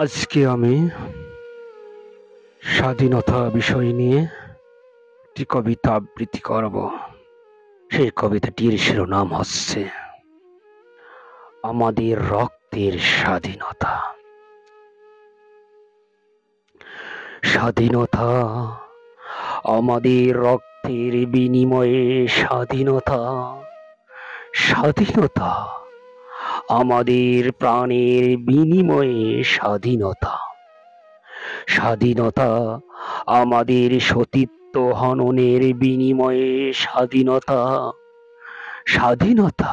আজকে আমি স্বাধীনতা বিষয় নিয়ে একটি কবিতা আবৃত্তি করব। সেই কবিতাটির শিরোনাম হচ্ছে আমাদের রক্তের স্বাধীনতা। স্বাধীনতা আমাদের রক্তের বিনিময়ে, স্বাধীনতা স্বাধীনতা আমাদের প্রাণের বিনিময়ে, স্বাধীনতা স্বাধীনতা আমাদের সতীত্ব হননের বিনিময়ে, স্বাধীনতা স্বাধীনতা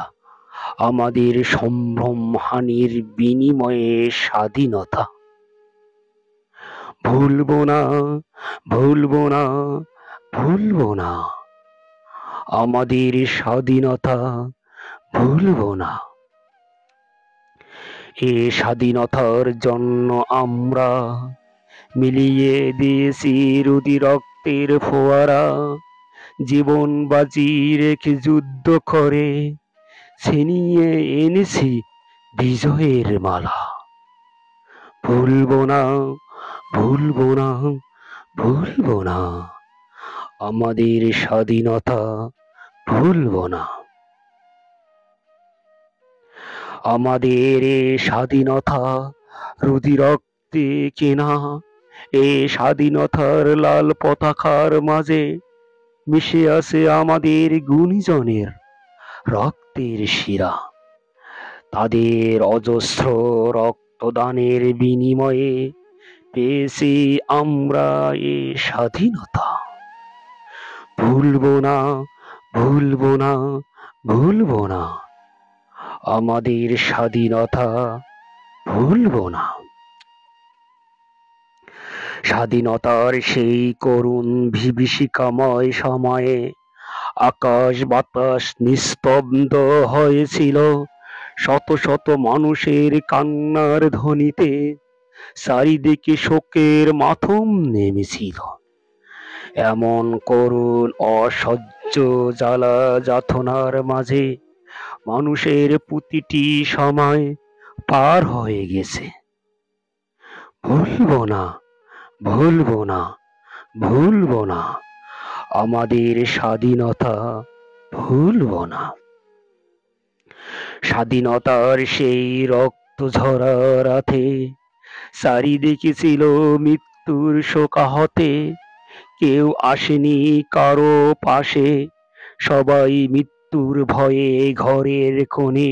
আমাদের সম্ভ্রম হানির বিনিময়ে, স্বাধীনতা। ভুলবো না, ভুলবো না, ভুলবো না আমাদের স্বাধীনতা, ভুলবো না। এ স্বাধীনতার জন্য আমরা মিলিয়ে দিয়েছি রুদি রক্তের ফোয়ারা, জীবন বাজি রেখে যুদ্ধ করে ছিনিয়ে এনেছি বিজয়ের মালা। ভুলবো না, ভুলবো না, ভুলবো না আমাদের স্বাধীনতা, ভুলবো না। আমাদের এ স্বাধীনতা রুদি রক্তে কেনা, এ স্বাধীনতার লাল পতাকার মাঝে মিশে আছে আমাদের গুণীজনের রক্তের শিরা। তাদের অজস্র রক্তদানের বিনিময়ে পেয়েছি আমরা এ স্বাধীনতা। ভুলবো না, ভুলবো না, ভুলবো না আমাদের স্বাধীনতা, ভুলবো না। স্বাধীনতার সেই করুণ বিভীষিকাময় সময়ে আকাশ বাতাস নিস্তব্ধ হয়েছিল শত শত মানুষের কান্নার ধ্বনিতে। চারিদিকে শোকের মাথম নেমেছিল। এমন করুণ অসহ্য জ্বালা যাতনার মাঝে মানুষের প্রতিটি সময় পার হয়ে গেছে। ভুলবো না, ভুলবো না, ভুলবো না আমাদের স্বাধীনতা, ভুলবো না। স্বাধীনতার সেই রক্ত ঝরা রাতে চারিদিকে ছিল মৃত্যুর শোকাহতে। কেউ আসেনি কারো পাশে, সবাই মৃত্যুর ভয়ে ঘরের কোণে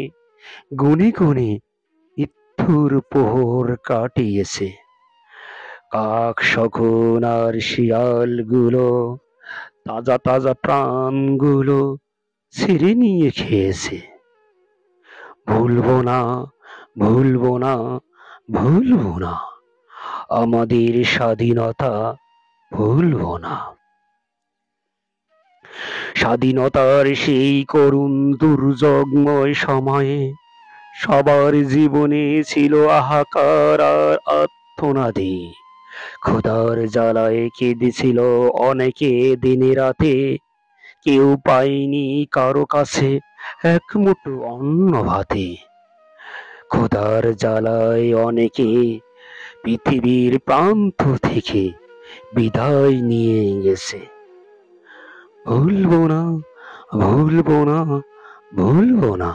গুনে গুনে মৃত্যুর প্রহর কাটিয়েছে। কাক শকুন আর শিয়াল গুলো তাজা তাজা প্রাণগুলো ছিঁড়ে নিয়ে খেয়েছে। ভুলবো না, ভুলবো না, ভুলবো না আমাদের স্বাধীনতা, ভুলবো না। স্বাধীনতার সেই করুণ দুর্যোগময় সময়ে সবার জীবনে ছিল হাহাকার আর আর্তনাদে। ক্ষুধার জ্বালায় কেঁদেছিল অনেকে দিনে রাতে। কেউ পায়নি কারো কাছে এক মুঠো অন্ন ভাতে। ক্ষুধার জ্বালায় অনেকে পৃথিবীর প্রান্ত থেকে বিদায় নিয়ে গেছে। ভুলবো না, ভুলবো না, ভুলবো না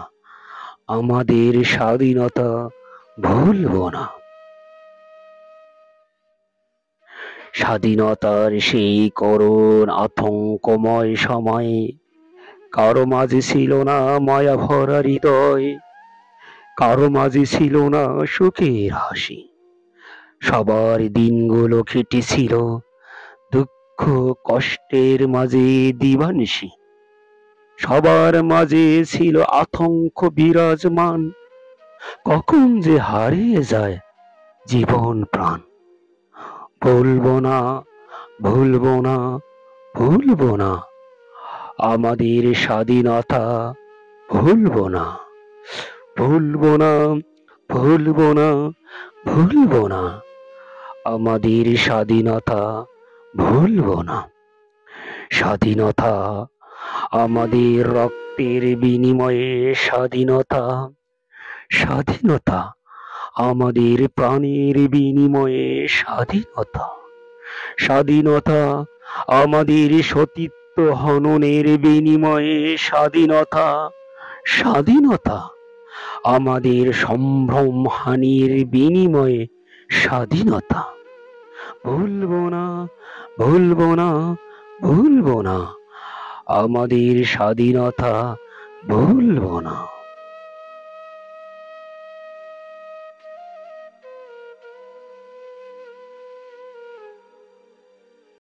আমাদের স্বাধীনতা, ভুলবো না। স্বাধীনতার সেই করুণ আতঙ্কময় সময়ে কারো মাঝে ছিল না মায়া ভরা হৃদয়, কারো মাঝে ছিল না সুখের হাসি। সবার দিনগুলো কেটেছিল দুঃখ কষ্টের মাঝে দিবানিশি। সবার মাঝে ছিল আতঙ্ক বিরাজমান, কখন যে হারিয়ে যায় জীবন প্রাণ। ভুলবো না, ভুলবো না, ভুলবো না আমাদের স্বাধীনতা, ভুলবো না, ভুলবো না, ভুলবো না, ভুলবো না আমাদের স্বাধীনতা, ভুলবো না। স্বাধীনতা আমাদের রক্তের বিনিময়ে, স্বাধীনতা স্বাধীনতা আমাদের প্রাণের বিনিময়ে স্বাধীনতা, স্বাধীনতা, আমাদের সতীত্ব হননের বিনিময়ে স্বাধীনতা, স্বাধীনতা, আমাদের সম্ভ্রম হানির বিনিময়ে স্বাধীনতা। ভুলবো না, ভুলবো না, ভুলবো না, আমাদের স্বাধীনতা ভুলবো না।